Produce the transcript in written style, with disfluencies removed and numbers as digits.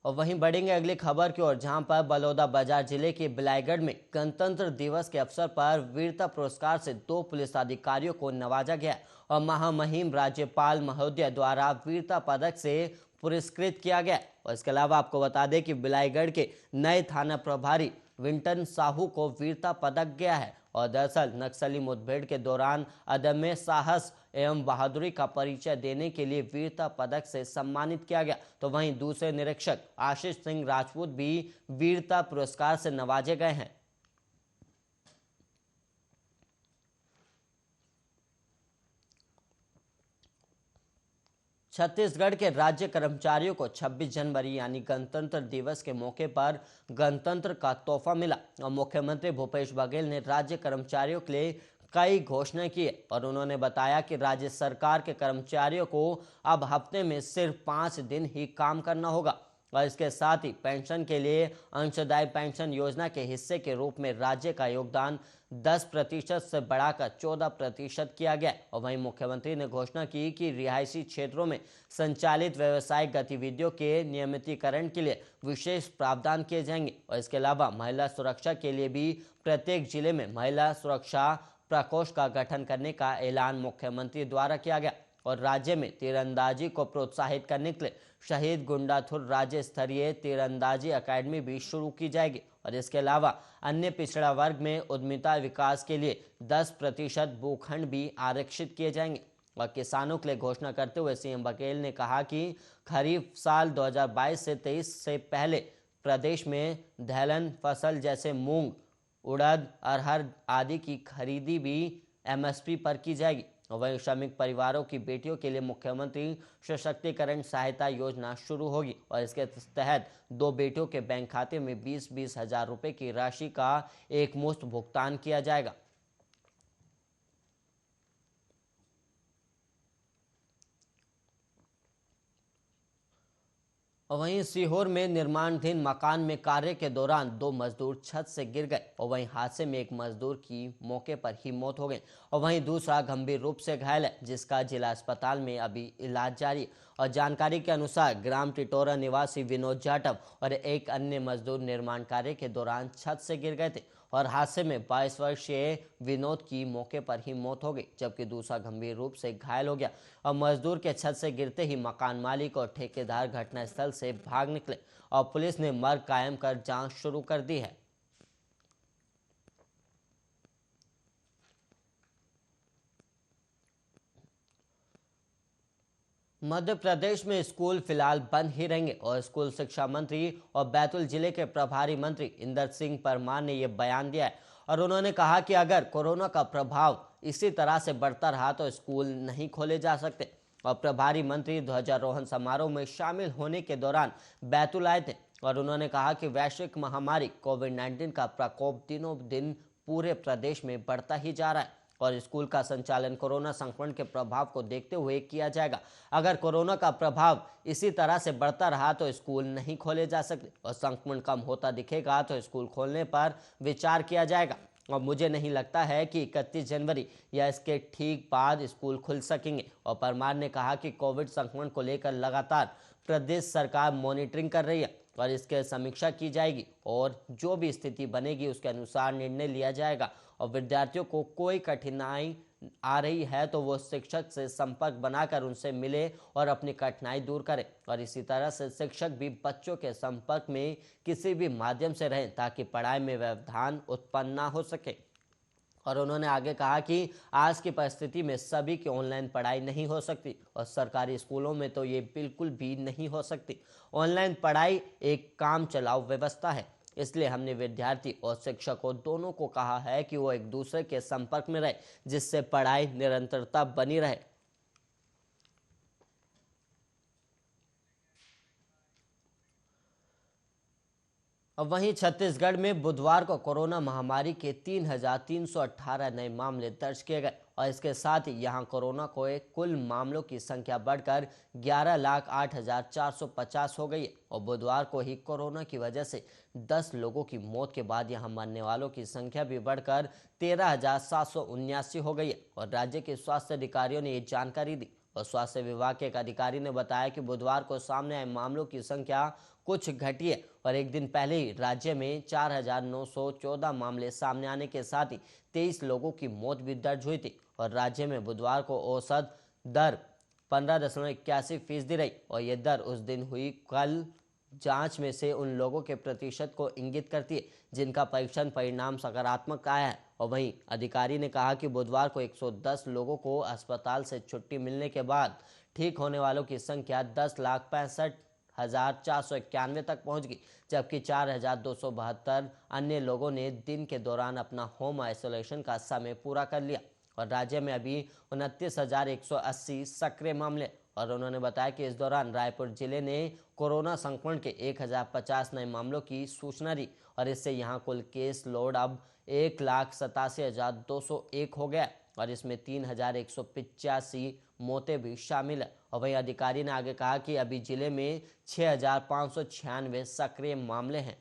और वहीं बढ़ेंगे अगली खबर की ओर, जहां पर बलौदाबाजार जिले के बिलाईगढ़ में गणतंत्र दिवस के अवसर पर वीरता पुरस्कार से 2 पुलिस अधिकारियों को नवाजा गया और महामहिम राज्यपाल महोदय द्वारा वीरता पदक से पुरस्कृत किया गया। और इसके अलावा आपको बता दें कि बिलाईगढ़ के नए थाना प्रभारी विंटन साहू को वीरता पदक गया है। और दरअसल नक्सली मुठभेड़ के दौरान अदम्य साहस एवं बहादुरी का परिचय देने के लिए वीरता पदक से सम्मानित किया गया। तो वहीं दूसरे निरीक्षक आशीष सिंह राजपूत भी वीरता पुरस्कार से नवाजे गए हैं। छत्तीसगढ़ के राज्य कर्मचारियों को 26 जनवरी यानी गणतंत्र दिवस के मौके पर गणतंत्र का तोहफा मिला और मुख्यमंत्री भूपेश बघेल ने राज्य कर्मचारियों के लिए कई घोषणाएं की और उन्होंने बताया कि राज्य सरकार के कर्मचारियों को अब हफ्ते में सिर्फ 5 दिन ही काम करना होगा और इसके साथ ही पेंशन के लिए अंशदायी पेंशन योजना के हिस्से के रूप में राज्य का योगदान 10% से बढ़ाकर 14% किया गया। और वहीं मुख्यमंत्री ने घोषणा की कि रिहायशी क्षेत्रों में संचालित व्यावसायिक गतिविधियों के नियमितीकरण के लिए विशेष प्रावधान किए जाएंगे। और इसके अलावा महिला सुरक्षा के लिए भी प्रत्येक जिले में महिला सुरक्षा प्रकोष्ठ का गठन करने का ऐलान मुख्यमंत्री द्वारा किया गया। और राज्य में तीरंदाजी को प्रोत्साहित करने के लिए शहीद गुंडाथुर राज्य स्तरीय तीरंदाजी अकादमी भी शुरू की जाएगी। और इसके अलावा अन्य पिछड़ा वर्ग में उद्यमिता विकास के लिए 10% भूखंड भी आरक्षित किए जाएंगे। और किसानों के लिए घोषणा करते हुए सीएम बघेल ने कहा कि खरीफ साल 2022 से 23 से पहले प्रदेश में दलहन फसल जैसे मूंग, उड़द, अरहर आदि की खरीदी भी एमएसपी पर की जाएगी। और वहीं श्रमिक परिवारों की बेटियों के लिए मुख्यमंत्री सशक्तिकरण सहायता योजना शुरू होगी और इसके तहत 2 बेटियों के बैंक खाते में 20-20 हजार रुपए की राशि का एक मुश्त भुगतान किया जाएगा। और वहीं सीहोर में निर्माणाधीन मकान में कार्य के दौरान 2 मजदूर छत से गिर गए और वहीं हादसे में एक मजदूर की मौके पर ही मौत हो गई और वहीं दूसरा गंभीर रूप से घायल है, जिसका जिला अस्पताल में अभी इलाज जारी है। और जानकारी के अनुसार ग्राम टिटोरा निवासी विनोद जाटव और एक अन्य मजदूर निर्माण कार्य के दौरान छत से गिर गए थे और हादसे में 22 वर्षीय विनोद की मौके पर ही मौत हो गई, जबकि दूसरा गंभीर रूप से घायल हो गया। और मजदूर के छत से गिरते ही मकान मालिक और ठेकेदार घटनास्थल से भाग निकले और पुलिस ने मर्ग कायम कर जांच शुरू कर दी है। मध्य प्रदेश में स्कूल फिलहाल बंद ही रहेंगे और स्कूल शिक्षा मंत्री और बैतूल जिले के प्रभारी मंत्री इंदर सिंह परमार ने यह बयान दिया है और उन्होंने कहा कि अगर कोरोना का प्रभाव इसी तरह से बढ़ता रहा तो स्कूल नहीं खोले जा सकते। और प्रभारी मंत्री ध्वजारोहण समारोह में शामिल होने के दौरान बैतूल आए थे और उन्होंने कहा कि वैश्विक महामारी कोविड-19 का प्रकोप दिनों दिन पूरे प्रदेश में बढ़ता ही जा रहा है और स्कूल का संचालन कोरोना संक्रमण के प्रभाव को देखते हुए किया जाएगा। अगर कोरोना का प्रभाव इसी तरह से बढ़ता रहा तो स्कूल नहीं खोले जा सकते और संक्रमण कम होता दिखेगा तो स्कूल खोलने पर विचार किया जाएगा। और मुझे नहीं लगता है कि 31 जनवरी या इसके ठीक बाद स्कूल खुल सकेंगे। और परमार ने कहा कि कोविड संक्रमण को लेकर लगातार प्रदेश सरकार मॉनिटरिंग कर रही है और इसके समीक्षा की जाएगी और जो भी स्थिति बनेगी उसके अनुसार निर्णय लिया जाएगा। और विद्यार्थियों को कोई कठिनाई आ रही है तो वो शिक्षक से संपर्क बनाकर उनसे मिले और अपनी कठिनाई दूर करें और इसी तरह से शिक्षक भी बच्चों के संपर्क में किसी भी माध्यम से रहें ताकि पढ़ाई में व्यवधान उत्पन्न ना हो सके। और उन्होंने आगे कहा कि आज की परिस्थिति में सभी की ऑनलाइन पढ़ाई नहीं हो सकती और सरकारी स्कूलों में तो ये बिल्कुल भी नहीं हो सकती। ऑनलाइन पढ़ाई एक काम चलाऊ व्यवस्था है, इसलिए हमने विद्यार्थी और शिक्षकों दोनों को कहा है कि वो एक दूसरे के संपर्क में रहे जिससे पढ़ाई निरंतरता बनी रहे। अब वहीं छत्तीसगढ़ में बुधवार को कोरोना महामारी के 3,318 नए मामले दर्ज किए गए और इसके साथ ही यहां कोरोना को कुल मामलों की संख्या बढ़कर 11,08,450 हो गई है। और बुधवार को ही कोरोना की वजह से 10 लोगों की मौत के बाद यहां मरने वालों की संख्या भी बढ़कर 13,779 हो गई है और राज्य के स्वास्थ्य अधिकारियों ने ये जानकारी दी। और स्वास्थ्य विभाग के एक अधिकारी ने बताया कि बुधवार को सामने आए मामलों की संख्या कुछ घटी है और एक दिन पहले ही राज्य में 4,914 मामले सामने आने के साथ ही 23 लोगों की मौत भी दर्ज हुई थी और राज्य में बुधवार को औसत दर 15.81% रही और यह दर उस दिन हुई कल जांच में से उन लोगों के प्रतिशत को इंगित करती है जिनका परीक्षण परिणाम सकारात्मक आया है। और वहीं अधिकारी ने कहा कि बुधवार को 110 लोगों को अस्पताल से छुट्टी मिलने के बाद ठीक होने वालों की संख्या 10,65,491 तक पहुंच गई, जबकि 4,272 अन्य लोगों ने दिन के दौरान अपना होम आइसोलेशन का समय पूरा कर लिया और राज्य में अभी 29,180 सक्रिय मामले। और उन्होंने बताया कि इस दौरान रायपुर जिले ने कोरोना संक्रमण के 1,050 नए मामलों की सूचना दी और इससे यहां कुल केस लोड अब 1,87,201 हो गया और इसमें 3,185 मौतें भी शामिल है। और वहीं अधिकारी ने आगे कहा कि अभी जिले में 6,596 सक्रिय मामले हैं